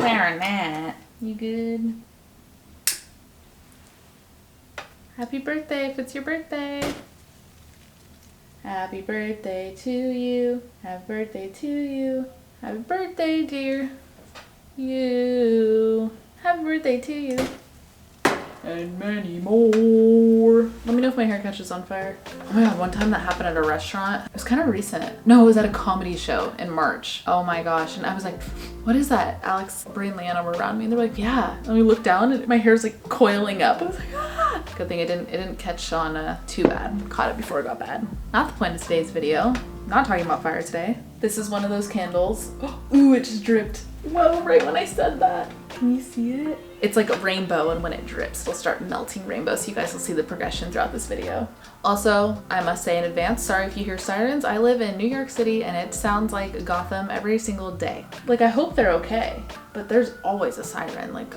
Clarinet. You good? Happy birthday if it's your birthday. Happy birthday to you. Happy birthday to you. Happy birthday, dear. You. Happy birthday to you. And many more. Let me know if my hair catches on fire. Oh my god, one time that happened at a restaurant. It was kind of recent. No, it was at a comedy show in March. Oh my gosh. And I was like, what is that? Alex, Bray, and Leanna were around me and they're like, yeah. And we looked down and my hair's like coiling up. I was like, ah. Good thing it didn't catch on too bad. Caught it before it got bad. Not the point of today's video. Not talking about fire today. This is one of those candles. Ooh, it just dripped. Whoa, right when I said that. Can you see it? It's like a rainbow, and when it drips, it'll start melting rainbow, so you guys will see the progression throughout this video. Also, I must say in advance, sorry if you hear sirens. I live in New York City, and it sounds like Gotham every single day. Like, I hope they're okay, but there's always a siren. Like,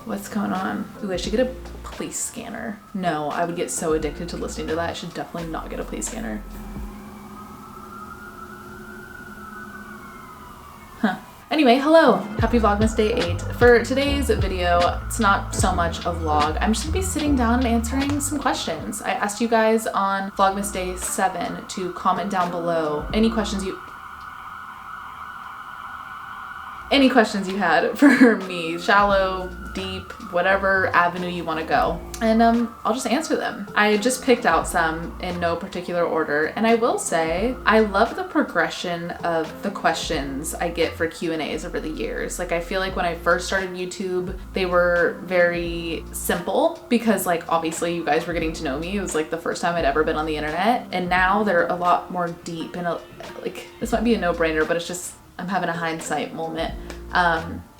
what's going on? Ooh, I should get a police scanner. No, I would get so addicted to listening to that. I should definitely not get a police scanner. Huh. Anyway, hello! Happy Vlogmas Day 8. For today's video, it's not so much a vlog. I'm just gonna be sitting down and answering some questions. I asked you guys on Vlogmas Day 7 to comment down below any questions you had for me. Shallow, deep, whatever avenue you want to go. And I'll just answer them. I just picked out some in no particular order, and I will say I love the progression of the questions I get for Q&As over the years. Like, I feel like when I first started YouTube, they were very simple because, like, obviously you guys were getting to know me. It was like the first time I'd ever been on the internet, and now they're a lot more deep and like, this might be a no-brainer, but it's just I'm having a hindsight moment.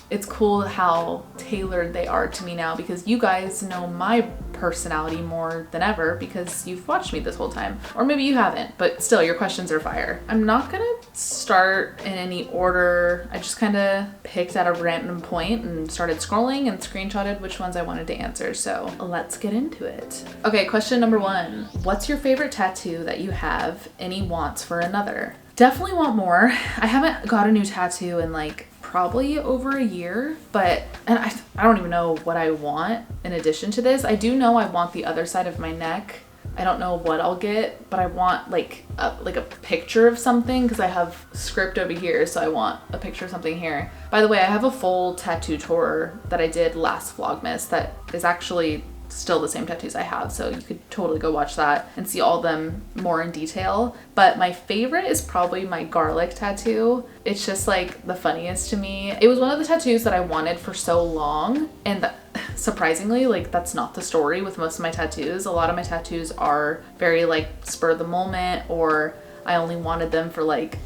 It's cool how tailored they are to me now because you guys know my personality more than ever because you've watched me this whole time. Or maybe you haven't, but still, your questions are fire. I'm not gonna start in any order. I just kind of picked at a random point and started scrolling and screenshotted which ones I wanted to answer. So let's get into it. Okay, question number 1. What's your favorite tattoo that you have? Any wants for another? Definitely want more. I haven't got a new tattoo in like probably over a year, but I don't even know what I want in addition to this. I do know I want the other side of my neck. I don't know what I'll get, but I want like a picture of something because I have script over here, so I want a picture of something here. By the way, I have a full tattoo tour that I did last Vlogmas that is actually still the same tattoos I have, so you could totally go watch that and see all of them more in detail. But my favorite is probably my garlic tattoo. It's just like the funniest to me. It was one of the tattoos that I wanted for so long, and surprisingly, like, that's not the story with most of my tattoos. A lot of my tattoos are very like spur of the moment, or I only wanted them for like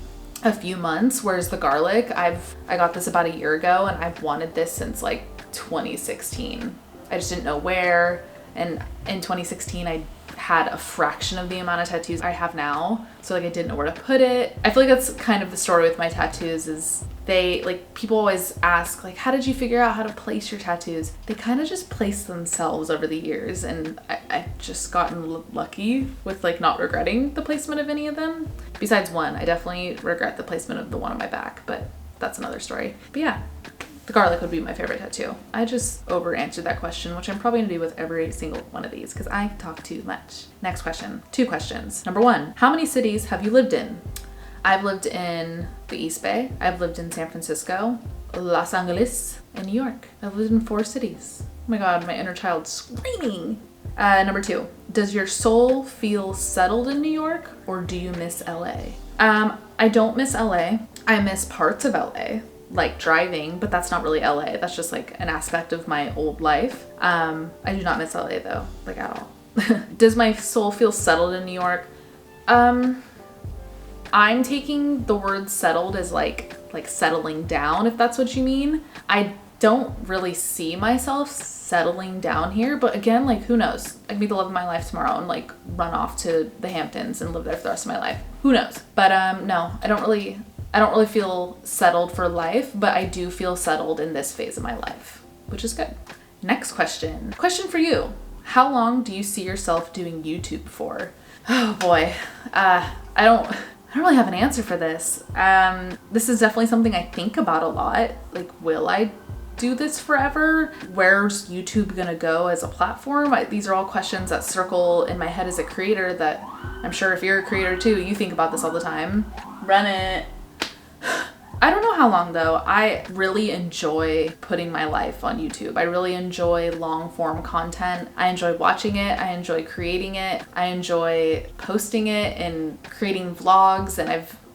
a few months, whereas the garlic, I got this about a year ago and I've wanted this since like 2016. I just didn't know where, and in 2016 I had a fraction of the amount of tattoos I have now, so like I didn't know where to put it. I feel like that's kind of the story with my tattoos, is they, like, people always ask like, how did you figure out how to place your tattoos? They kind of just place themselves over the years, and I've just gotten lucky with like not regretting the placement of any of them. Besides one, I definitely regret the placement of the one on my back, but that's another story. But yeah, the garlic would be my favorite tattoo. I just over answered that question, which I'm probably gonna do with every single one of these because I talk too much. Next question. 2 questions. Number 1, how many cities have you lived in? I've lived in the East Bay. I've lived in San Francisco, Los Angeles, and New York. I've lived in 4 cities. Oh my god, my inner child screaming. Number 2, does your soul feel settled in New York, or do you miss LA? I don't miss LA. I miss parts of LA. Like driving, but that's not really LA. That's just like an aspect of my old life. I do not miss LA though, like at all. Does my soul feel settled in New York? I'm taking the word settled as like settling down, if that's what you mean. I don't really see myself settling down here, but again, like, who knows? I could be the love of my life tomorrow and like run off to the Hamptons and live there for the rest of my life. Who knows? But no, I don't really feel settled for life, but I do feel settled in this phase of my life, which is good. Next question. Question for you. How long do you see yourself doing YouTube for? Oh boy. I I don't really have an answer for this. This is definitely something I think about a lot. Like, will I do this forever? Where's YouTube gonna go as a platform? These are all questions that circle in my head as a creator that I'm sure if you're a creator too, you think about this all the time. Run it. I don't know how long though. I really enjoy putting my life on YouTube. I really enjoy long form content. I enjoy watching it. I enjoy creating it. I enjoy posting it and creating vlogs. And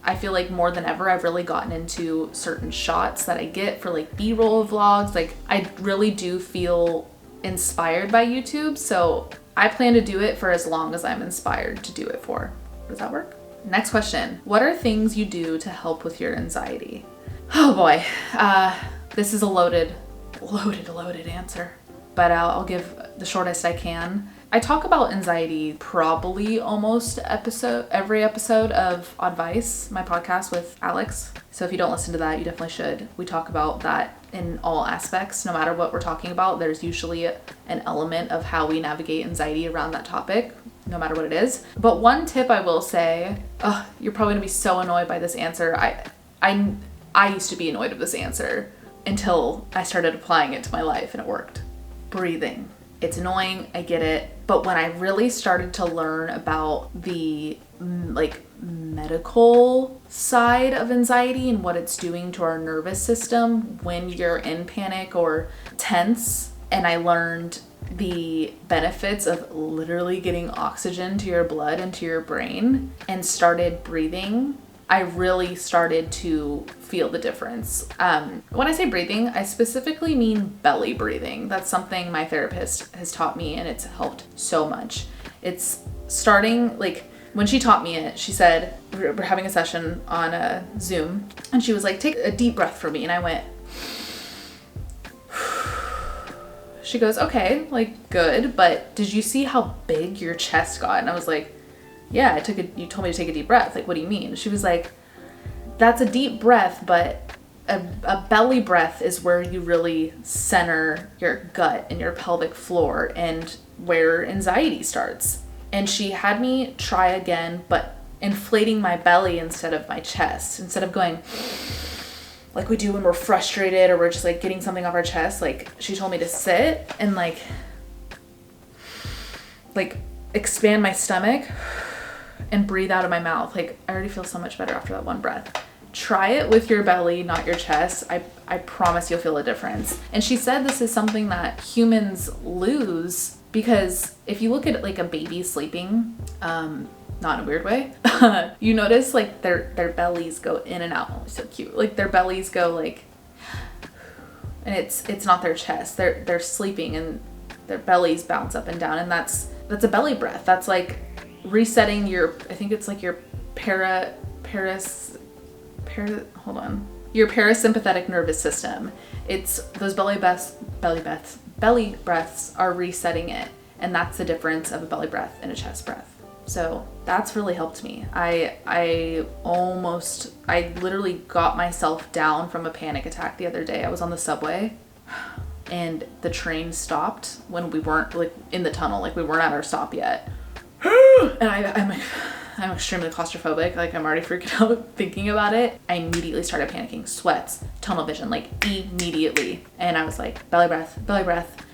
I feel like more than ever, I've really gotten into certain shots that I get for like B-roll vlogs. Like, I really do feel inspired by YouTube. So I plan to do it for as long as I'm inspired to do it for. Does that work? Next question. What are things you do to help with your anxiety? Oh boy. This is a loaded answer, but I'll give the shortest I can. I talk about anxiety probably almost every episode of Advice, my podcast with Alex. So if you don't listen to that, you definitely should. We talk about that in all aspects. No matter what we're talking about, there's usually an element of how we navigate anxiety around that topic, no matter what it is. But one tip I will say, you're probably gonna be so annoyed by this answer. I used to be annoyed with this answer until I started applying it to my life and it worked. Breathing. It's annoying, I get it. But when I really started to learn about the medical side of anxiety and what it's doing to our nervous system when you're in panic or tense, and I learned the benefits of literally getting oxygen to your blood and to your brain and started breathing, I really started to feel the difference. When I say breathing, I specifically mean belly breathing. That's something my therapist has taught me and it's helped so much. It's starting, like, when she taught me it, she said, we're having a session on a Zoom, and she was like, take a deep breath for me. And I went, she goes, okay, like, good, but did you see how big your chest got? And I was like, yeah, you told me to take a deep breath. Like, what do you mean? She was like, that's a deep breath, but a belly breath is where you really center your gut and your pelvic floor and where anxiety starts. And she had me try again, but inflating my belly instead of my chest. Instead of going like we do when we're frustrated or we're just like getting something off our chest, like she told me to sit and like expand my stomach and breathe out of my mouth. Like, I already feel so much better after that one breath. Try it with your belly, not your chest. I promise you'll feel a difference. And she said this is something that humans lose because if you look at like a baby sleeping, not in a weird way, you notice like their bellies go in and out. Oh, so cute. Like their bellies go like, and it's not their chest. They're sleeping and their bellies bounce up and down, and that's a belly breath. That's like resetting your, I think it's like your your parasympathetic nervous system. It's those belly breaths are resetting it, and that's the difference of a belly breath and a chest breath. So that's really helped me. I literally got myself down from a panic attack the other day. I was on the subway and the train stopped when we weren't like in the tunnel, like we weren't at our stop yet. And I'm extremely claustrophobic. Like, I'm already freaking out thinking about it. I immediately started panicking, sweats, tunnel vision, like immediately. And I was like, belly breath,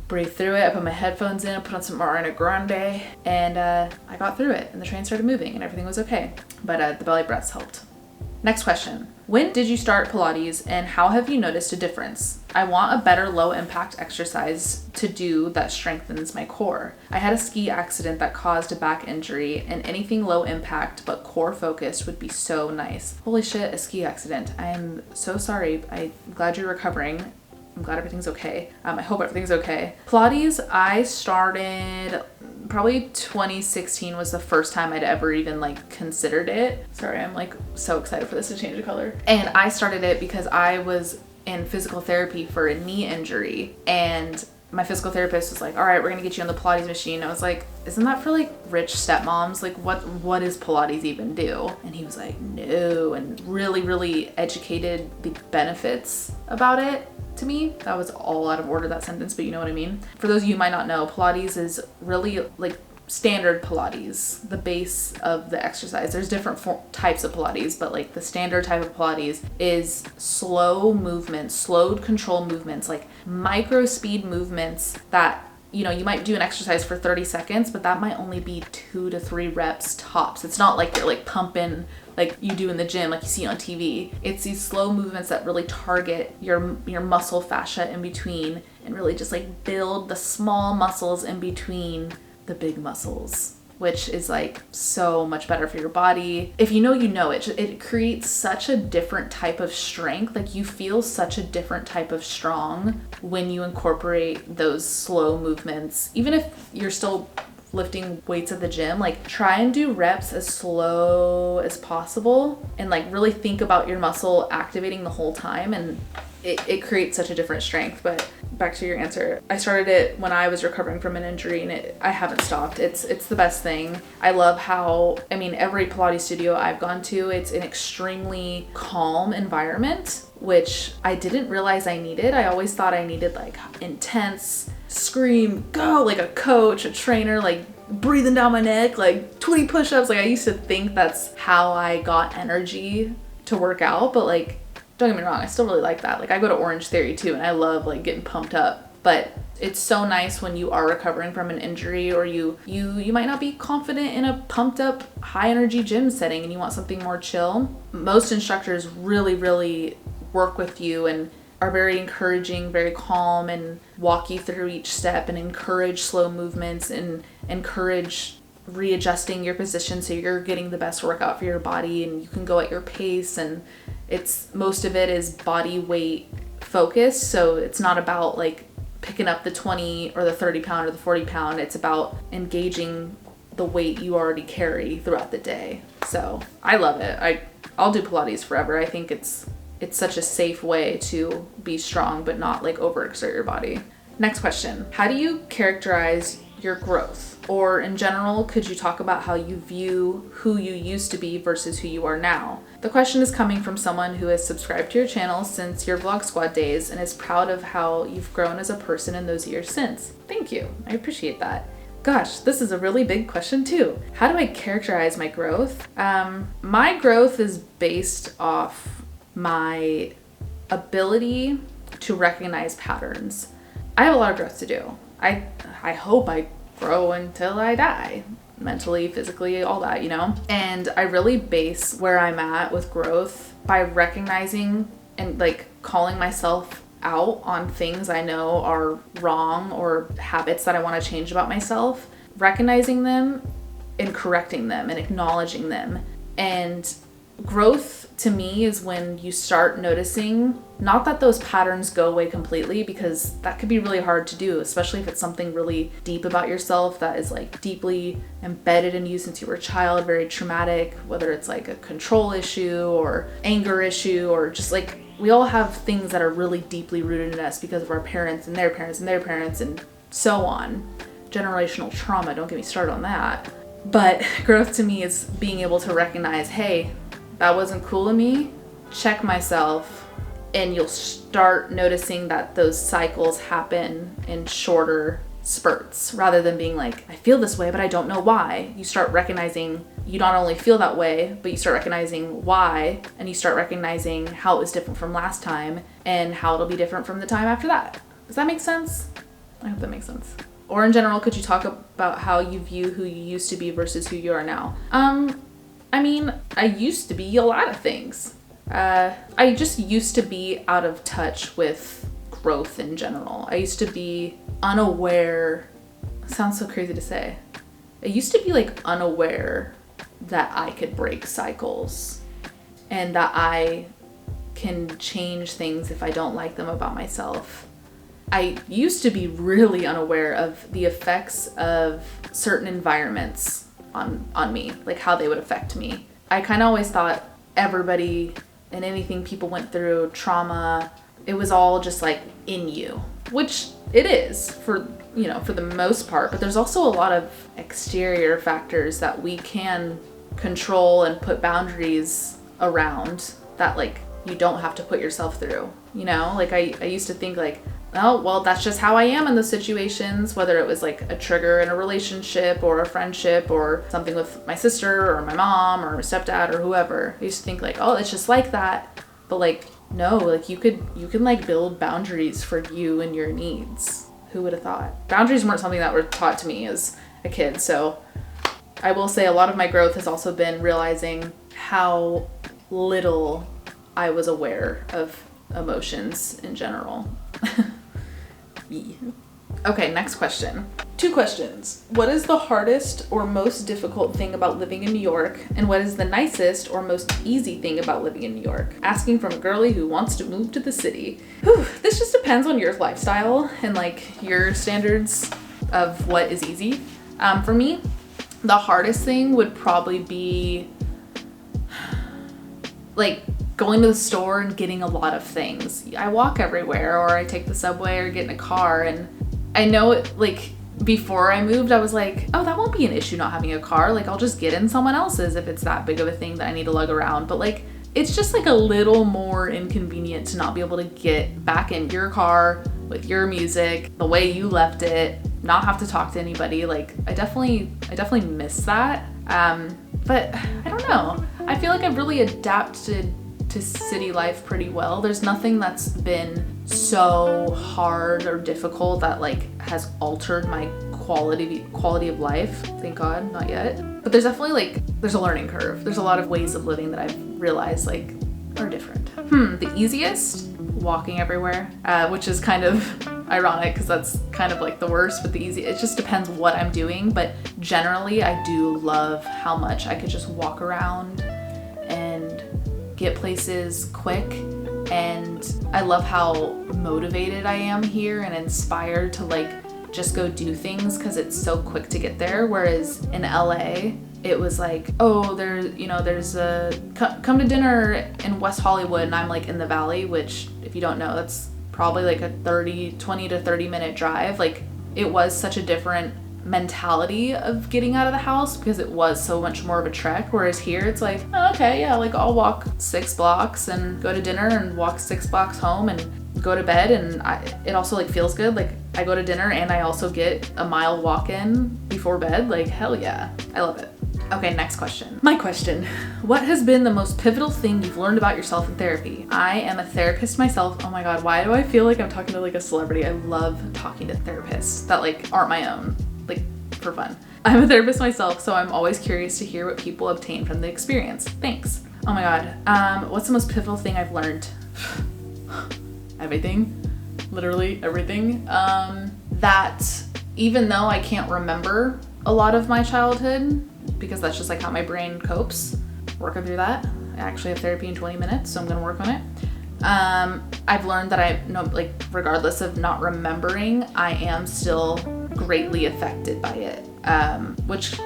breathe through it. I put my headphones in, put on some Ariana Grande, and I got through it, and the train started moving and everything was okay. But the belly breaths helped. Next question. When did you start Pilates and how have you noticed a difference? I want a better low impact exercise to do that strengthens my core. I had a ski accident that caused a back injury, and anything low impact but core focused would be so nice. Holy shit, a ski accident. I am so sorry. I'm glad you're recovering. I'm glad everything's okay. I hope everything's okay. Pilates, I started probably 2016 was the first time I'd ever even like considered it. Sorry, I'm like so excited for this to change the color. And I started it because I was in physical therapy for a knee injury, and my physical therapist was like, all right, we're gonna get you on the Pilates machine. I was like, isn't that for like rich stepmoms? Like what does Pilates even do? And he was like, no, and really educated the benefits about it to me. That was all out of order, that sentence, but you know what I mean. For those of you who might not know, Pilates is really like standard Pilates, the base of the exercise. There's different types of Pilates, but like the standard type of Pilates is slow movements, slowed control movements, like micro speed movements that, you know, you might do an exercise for 30 seconds, but that might only be 2 to 3 reps tops. It's not like you're like pumping like you do in the gym, like you see on TV. It's these slow movements that really target your muscle fascia in between and really just like build the small muscles in between the big muscles, which is like so much better for your body. If you know, you know, it creates such a different type of strength. Like you feel such a different type of strong when you incorporate those slow movements. Even if you're still lifting weights at the gym, like try and do reps as slow as possible and like really think about your muscle activating the whole time, and it creates such a different strength. But back to your answer, I started it when I was recovering from an injury, and I haven't stopped. It's the best thing. I love how, I mean, every Pilates studio I've gone to, it's an extremely calm environment, which I didn't realize I needed. I always thought I needed like intense, scream, go, like a coach, a trainer, like breathing down my neck, like 20 push-ups. Like I used to think that's how I got energy to work out, but like, don't get me wrong, I still really like that. Like I go to Orange Theory too, and I love like getting pumped up, but it's so nice when you are recovering from an injury, or you might not be confident in a pumped up high energy gym setting and you want something more chill. Most instructors really work with you and are very encouraging, very calm, and walk you through each step and encourage slow movements and encourage readjusting your position so you're getting the best workout for your body and you can go at your pace. And most of it is body weight focused, so it's not about like picking up the 20 or the 30 pound or the 40 pound. It's about engaging the weight you already carry throughout the day. So I love it. I'll do Pilates forever. I think it's such a safe way to be strong but not like overexert your body. Next question. How do you characterize your growth? Or in general, could you talk about how you view who you used to be versus who you are now? The question is coming from someone who has subscribed to your channel since your Vlog Squad days and is proud of how you've grown as a person in those years since. Thank you. I appreciate that. Gosh, this is a really big question too. How do I characterize my growth? My growth is based off my ability to recognize patterns. I have a lot of growth to do. I hope I grow until I die, mentally, physically, all that, you know? And I really base where I'm at with growth by recognizing and like calling myself out on things I know are wrong or habits that I want to change about myself, recognizing them and correcting them and acknowledging them. And growth to me is when you start noticing, not that those patterns go away completely, because that could be really hard to do, especially if it's something really deep about yourself that is like deeply embedded in you since you were a child, very traumatic, whether it's like a control issue or anger issue, or just like we all have things that are really deeply rooted in us because of our parents and their parents and their parents and so on. Generational trauma, don't get me started on that. But growth to me is being able to recognize, hey, that wasn't cool of me, check myself, and you'll start noticing that those cycles happen in shorter spurts rather than being like, I feel this way, but I don't know why. You start recognizing you not only feel that way, but you start recognizing why, and you start recognizing how it was different from last time and how it'll be different from the time after that. Does that make sense? I hope that makes sense. Or in general, could you talk about how you view who you used to be versus who you are now? I mean, I used to be a lot of things. I just used to be out of touch with growth in general. I used to be unaware. Sounds so crazy to say. I used to be like unaware that I could break cycles and that I can change things if I don't like them about myself. I used to be really unaware of the effects of certain environments on me, like how they would affect me. I kind of always thought everybody and anything people went through, trauma, it was all just like in you, which it is for the most part, but there's also a lot of exterior factors that we can control and put boundaries around that like you don't have to put yourself through, you know? Like I used to think like, oh, well, that's just how I am in those situations, whether it was like a trigger in a relationship or a friendship or something with my sister or my mom or my stepdad or whoever. I used to think like, oh, it's just like that. But like, no, like you can like build boundaries for you and your needs. Who would have thought? Boundaries weren't something that were taught to me as a kid. So I will say a lot of my growth has also been realizing how little I was aware of emotions in general. Okay, next question. 2 questions. What is the hardest or most difficult thing about living in New York? And what is the nicest or most easy thing about living in New York? Asking from a girly who wants to move to the city. Whew, this just depends on your lifestyle and like your standards of what is easy. For me, the hardest thing would probably be like going to the store and getting a lot of things. I walk everywhere, or I take the subway or get in a car, and I know it, like before I moved, I was like, oh, that won't be an issue not having a car. Like I'll just get in someone else's if it's that big of a thing that I need to lug around. But like, it's just like a little more inconvenient to not be able to get back in your car with your music, the way you left it, not have to talk to anybody. Like I definitely miss that. But I don't know. I feel like I've really adapted to city life pretty well. There's nothing that's been so hard or difficult that like has altered my quality of life. Thank God, not yet. But there's definitely like, there's a learning curve. There's a lot of ways of living that I've realized like are different. The easiest, walking everywhere, which is kind of ironic because that's kind of like the worst, but the easy, it just depends what I'm doing. But generally I do love how much I could just walk around and get places quick, and I love how motivated I am here and inspired to like just go do things because it's so quick to get there. Whereas in LA, it was like, oh, there's a come to dinner in West Hollywood, and I'm like in the Valley, which if you don't know, that's probably like a 20 to 30 minute drive. Like it was such a different mentality of getting out of the house because it was so much more of a trek. Whereas here it's like, oh, okay, yeah, like I'll walk 6 blocks and go to dinner and walk 6 blocks home and go to bed, and it also like feels good. Like I go to dinner and I also get a mile walk in before bed. Like hell yeah, I love it. Okay, next question. My question. What has been the most pivotal thing you've learned about yourself in therapy? I am a therapist myself. Oh my God, why do I feel like I'm talking to like a celebrity? I love talking to therapists that like aren't my own, like for fun. I'm a therapist myself, so I'm always curious to hear what people obtain from the experience. Thanks. Oh my God. What's the most pivotal thing I've learned? Everything. Literally everything. That even though I can't remember a lot of my childhood, because that's just like how my brain copes, working through that. I actually have therapy in 20 minutes, so I'm gonna work on it. I've learned that I know, like, regardless of not remembering, I am still greatly affected by it, which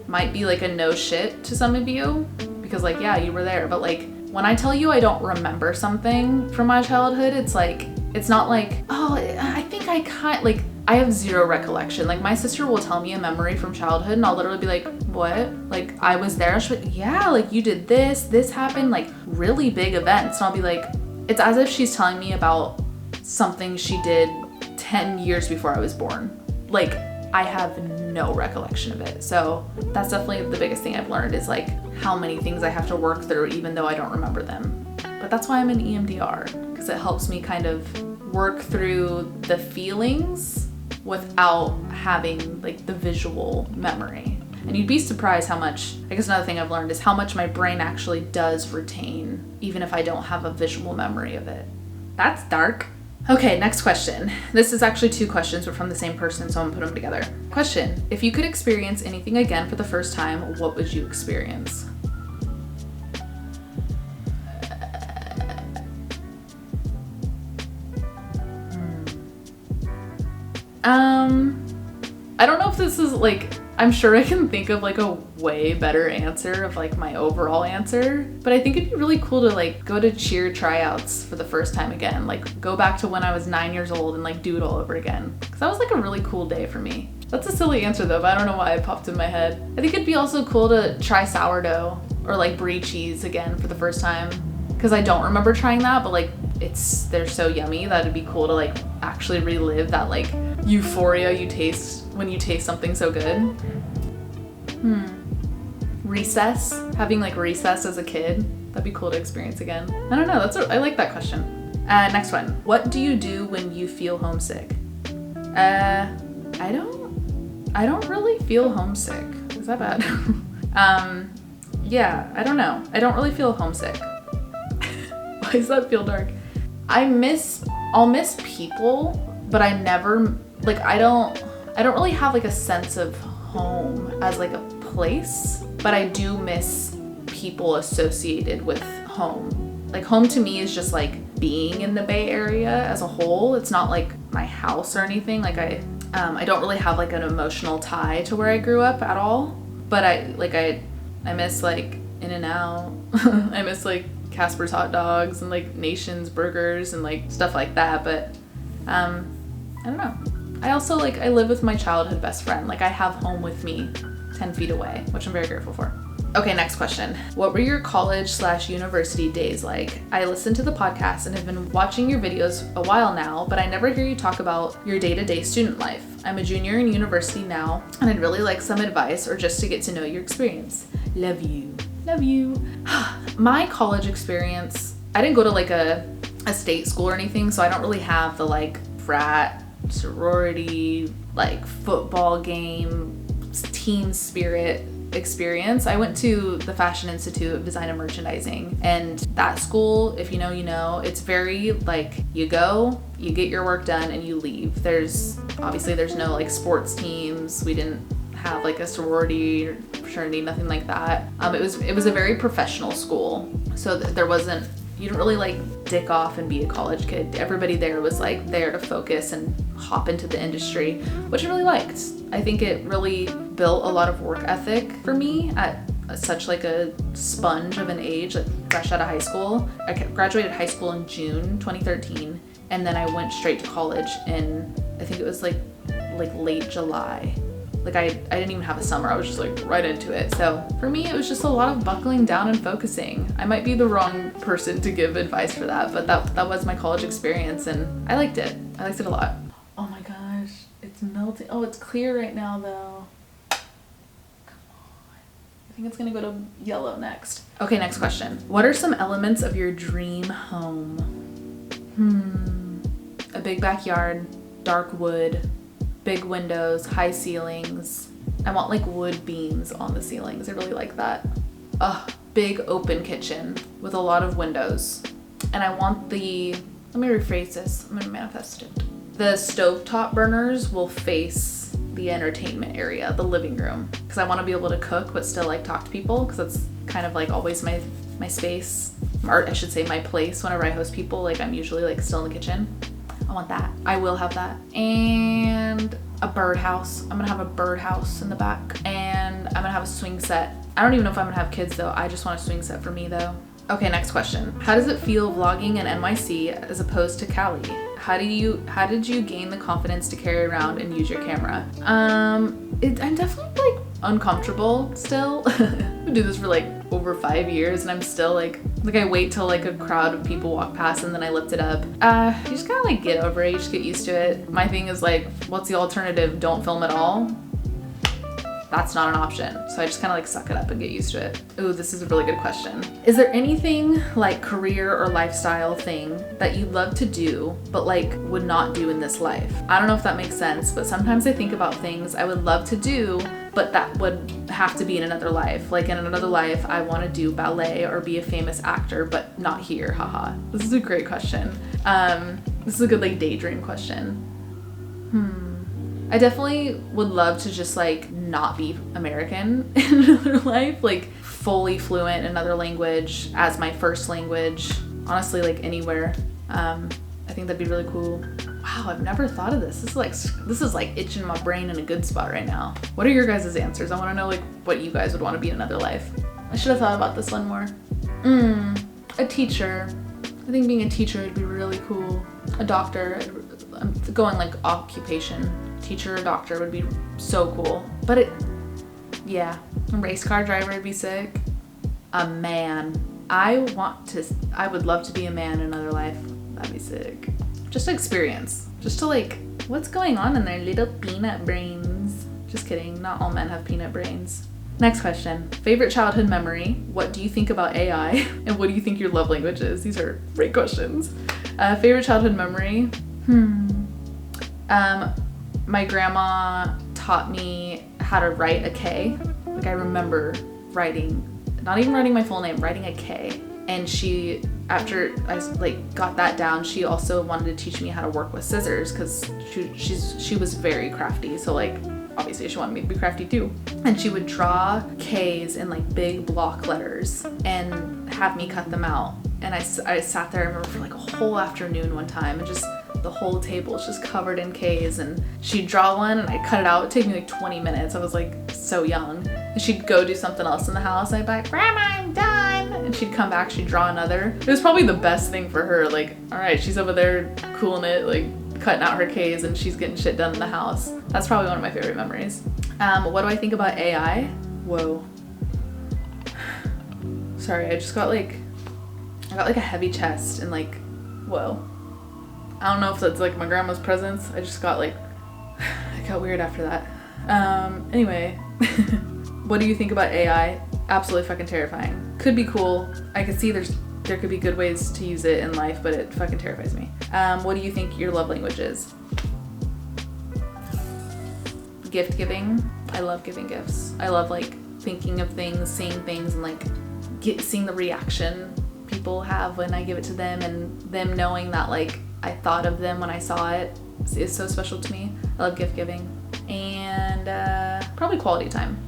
might be like a no shit to some of you, because like, yeah, you were there, but like, when I tell you I don't remember something from my childhood, it's like, it's not like, oh, I think I have zero recollection. Like my sister will tell me a memory from childhood and I'll literally be like, what? Like I was there? She'll be like, yeah, like you did this happened, like really big events. And I'll be like, it's as if she's telling me about something she did 10 years before I was born. Like I have no recollection of it. So that's definitely the biggest thing I've learned is like how many things I have to work through even though I don't remember them. But that's why I'm an EMDR, because it helps me kind of work through the feelings without having like the visual memory. And you'd be surprised how much, I guess another thing I've learned is how much my brain actually does retain, even if I don't have a visual memory of it. That's dark. Okay, next question. This is actually 2 questions, but from the same person, so I'm gonna put them together. Question, if you could experience anything again for the first time, what would you experience? I don't know if this is like, I'm sure I can think of like a way better answer of like my overall answer, but I think it'd be really cool to like go to cheer tryouts for the first time again, like go back to when I was 9 years old and like do it all over again. Cause that was like a really cool day for me. That's a silly answer though, but I don't know why it popped in my head. I think it'd be also cool to try sourdough or like brie cheese again for the first time. because I don't remember trying that, but like they're so yummy that it'd be cool to like actually relive that like euphoria you taste when you taste something so good. Recess, having like recess as a kid, that'd be cool to experience again. I don't know, I like that question. Next one, what do you do when you feel homesick? I don't really feel homesick. Is that bad? Yeah, I don't know. I don't really feel homesick. Why does that feel dark? I'll miss people, but I never, like, I don't really have like a sense of home as like a place, but I do miss people associated with home. Like home to me is just like being in the Bay Area as a whole. It's not like my house or anything. Like I don't really have like an emotional tie to where I grew up at all, but I miss like In-N-Out. I miss like Casper's hot dogs and like Nation's burgers and like stuff like that. But I don't know. I also like, I live with my childhood best friend. Like I have home with me 10 feet away, which I'm very grateful for. Okay, next question. What were your college/university days like? I listened to the podcast and have been watching your videos a while now, but I never hear you talk about your day-to-day student life. I'm a junior in university now, and I'd really like some advice or just to get to know your experience. Love you. Love you. My college experience, I didn't go to like a state school or anything, so I don't really have the like frat, sorority, like football game, team spirit experience. I went to the Fashion Institute of Design and Merchandising, and that school, if you know, you know, it's very like you go, you get your work done and you leave. There's no like sports teams. We didn't have like a sorority or fraternity, nothing like that. It was a very professional school, so you didn't really like dick off and be a college kid. Everybody there was like there to focus and hop into the industry, which I really liked. I think it really built a lot of work ethic for me at such like a sponge of an age, like fresh out of high school. I graduated high school in June 2013, and then I went straight to college in, I think it was like late July. Like I didn't even have a summer. I was just like right into it. So for me, it was just a lot of buckling down and focusing. I might be the wrong person to give advice for that, but that was my college experience, and I liked it. I liked it a lot. Oh my gosh, it's melting. Oh, it's clear right now though. Come on. I think it's gonna go to yellow next. Okay, next question. What are some elements of your dream home? A big backyard, dark wood, big windows, high ceilings. I want like wood beams on the ceilings. I really like that. Big open kitchen with a lot of windows. And I want let me rephrase this. I'm gonna manifest it. The stovetop burners will face the entertainment area, the living room, because I want to be able to cook but still like talk to people, because that's kind of like always my space, or I should say my place whenever I host people. Like I'm usually like still in the kitchen. I want that. I will have that. And a birdhouse. I'm gonna have a birdhouse in the back, and I'm gonna have a swing set. I don't even know if I'm gonna have kids though. I just want a swing set for me though. Okay, next question. How does it feel vlogging in NYC as opposed to Cali? How did you gain the confidence to carry around and use your camera? I'm definitely like uncomfortable still. I do this for like over 5 years, and I'm still like I wait till like a crowd of people walk past and then I lift it up. You just gotta like get over it. You just get used to it. My thing is like, what's the alternative? Don't film at all? That's not an option. So I just kind of like suck it up and get used to it. Ooh, this is a really good question. Is there anything like career or lifestyle thing that you'd love to do, but like would not do in this life? I don't know if that makes sense, but sometimes I think about things I would love to do, but that would have to be in another life. Like in another life, I want to do ballet or be a famous actor, but not here, haha. This is a great question. This is a good like daydream question. I definitely would love to just like not be American in another life, like fully fluent in another language as my first language. Honestly, like anywhere. I think that'd be really cool. Wow, I've never thought of this. This is like itching my brain in a good spot right now. What are your guys' answers? I want to know like what you guys would want to be in another life. I should have thought about this one more. A teacher. I think being a teacher would be really cool. A doctor. I'm going like occupation. Teacher or doctor would be so cool. But a race car driver would be sick. A man. I would love to be a man in another life. That'd be sick. Just to experience. Just to like, what's going on in their little peanut brains? Just kidding. Not all men have peanut brains. Next question. Favorite childhood memory. What do you think about AI? And what do you think your love language is? These are great questions. Favorite childhood memory. My grandma taught me how to write a K. Like I remember not even writing my full name, writing a K. And she, after I like got that down, she also wanted to teach me how to work with scissors because she was very crafty. So like, obviously she wanted me to be crafty too. And she would draw K's in like big block letters and have me cut them out. And I sat there, I remember, for like a whole afternoon one time, and just the whole table was just covered in K's, and she'd draw one and I'd cut it out. It'd take me like 20 minutes. I was like so young. And she'd go do something else in the house. I'd be like, Grandma, I'm done. And she'd come back, she'd draw another. It was probably the best thing for her. Like, all right, she's over there cooling it, like cutting out her K's, and she's getting shit done in the house. That's probably one of my favorite memories. What do I think about AI? Whoa. Sorry, I got like a heavy chest and like, whoa. I don't know if that's like my grandma's presence. I just got like, it got weird after that. Anyway, what do you think about AI? Absolutely fucking terrifying. Could be cool. I could see there could be good ways to use it in life, but it fucking terrifies me. What do you think your love language is? Gift giving. I love giving gifts. I love like thinking of things, seeing things, and like seeing the reaction people have when I give it to them, and them knowing that like I thought of them when I saw it is so special to me. I love gift giving. And probably quality time.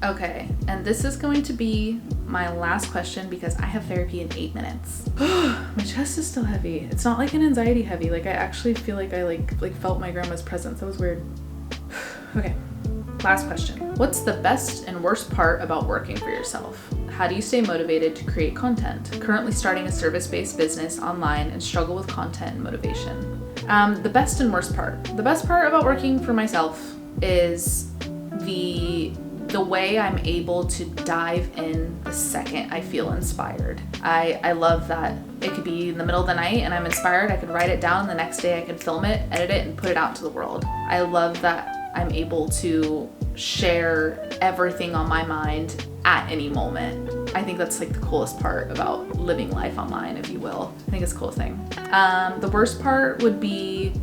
Okay, and this is going to be my last question because I have therapy in 8 minutes. My chest is still heavy. It's not like an anxiety heavy. Like I actually feel like I like felt my grandma's presence. That was weird. Okay, last question. What's the best and worst part about working for yourself? How do you stay motivated to create content? Currently starting a service-based business online and struggle with content and motivation. The best and worst part. The best part about working for myself is the way I'm able to dive in the second I feel inspired. I love that it could be in the middle of the night and I'm inspired. I could write it down, and the next day I could film it, edit it, and put it out to the world. I love that I'm able to share everything on my mind at any moment. I think that's like the coolest part about living life online, if you will. I think it's the coolest thing. The worst part would be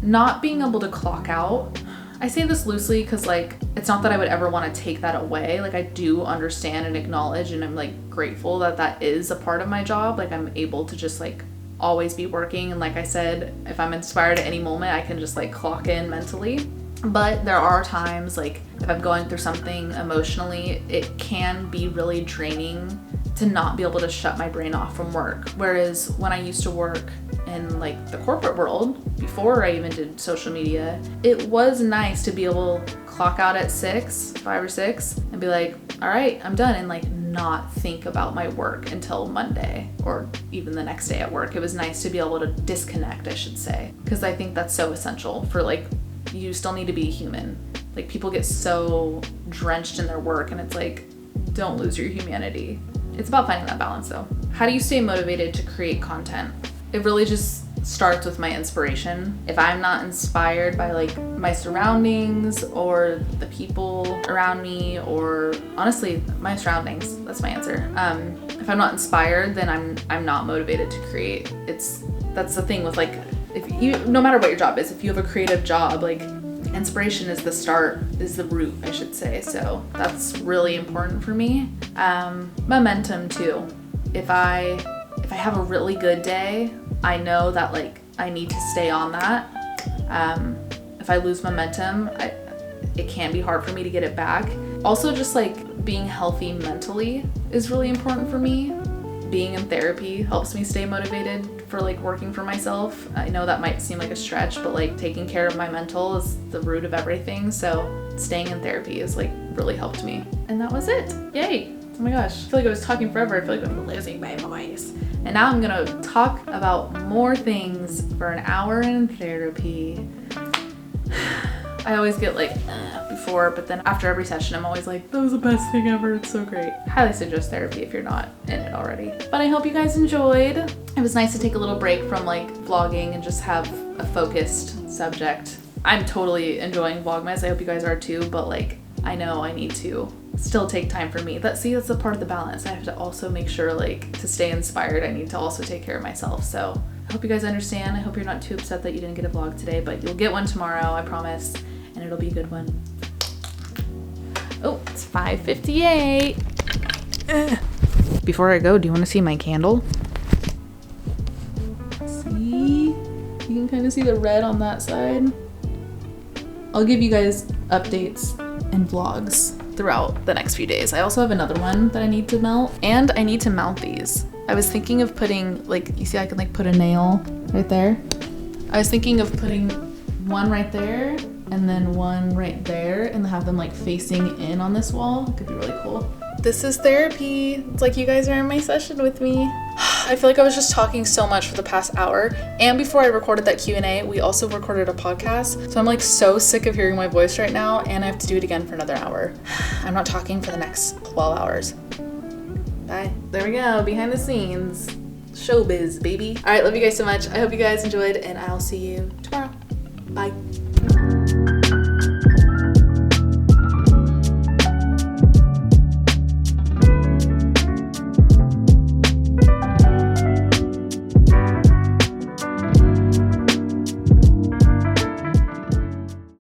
not being able to clock out. I say this loosely because like it's not that I would ever want to take that away. Like I do understand and acknowledge, and I'm like grateful that that is a part of my job. Like I'm able to just like always be working, and like I said, if I'm inspired at any moment I can just like clock in mentally. But there are times like if I'm going through something emotionally, it can be really draining to not be able to shut my brain off from work. Whereas when I used to work in like the corporate world, before I even did social media, it was nice to be able to clock out at 5 or 6 and be like, all right, I'm done, and like not think about my work until Monday or even the next day at work. It was nice to be able to disconnect, I should say, because I think that's so essential for like, you still need to be human. Like people get so drenched in their work, and it's like, don't lose your humanity. It's about finding that balance though. How do you stay motivated to create content? It really just starts with my inspiration. If I'm not inspired by like my surroundings or the people around me, or honestly my surroundings, that's my answer. If I'm not inspired, then I'm not motivated to create. That's the thing with like, if you, no matter what your job is, if you have a creative job, like inspiration is the start, is the root, I should say. So that's really important for me. Momentum too. If I have a really good day, I know that like I need to stay on that. If I lose momentum, it can be hard for me to get it back. Also, just like being healthy mentally is really important for me. Being in therapy helps me stay motivated for like working for myself. I know that might seem like a stretch, but like taking care of my mental is the root of everything. So staying in therapy has like really helped me. And that was it. Yay. Oh my gosh. I feel like I was talking forever. I feel like I'm losing my voice. And now I'm gonna talk about more things for an hour in therapy. I always get like before, but then after every session I'm always like, that was the best thing ever, it's so great. Highly suggest therapy if you're not in it already. But I hope you guys enjoyed. It was nice to take a little break from like vlogging and just have a focused subject. I'm totally enjoying Vlogmas. I hope you guys are too, but like I know I need to still take time for me. That's a part of the balance. I have to also make sure like to stay inspired, I need to also take care of myself. So I hope you guys understand. I hope you're not too upset that you didn't get a vlog today, but you'll get one tomorrow, I promise, and it'll be a good one. Oh, it's 5:58. Before I go, do you want to see my candle? See? You can kind of see the red on that side. I'll give you guys updates and vlogs throughout the next few days. I also have another one that I need to melt, and I need to mount these. I was thinking of putting, like, you see I can like put a nail right there. I was thinking of putting one right there and then one right there and have them like facing in on this wall. It could be really cool. This is therapy. It's like you guys are in my session with me. I feel like I was just talking so much for the past hour. And before I recorded that Q&A, we also recorded a podcast. So I'm like so sick of hearing my voice right now, and I have to do it again for another hour. I'm not talking for the next 12 hours. Bye. There we go, behind the scenes. Showbiz, baby. All right, love you guys so much. I hope you guys enjoyed, and I'll see you tomorrow. Bye.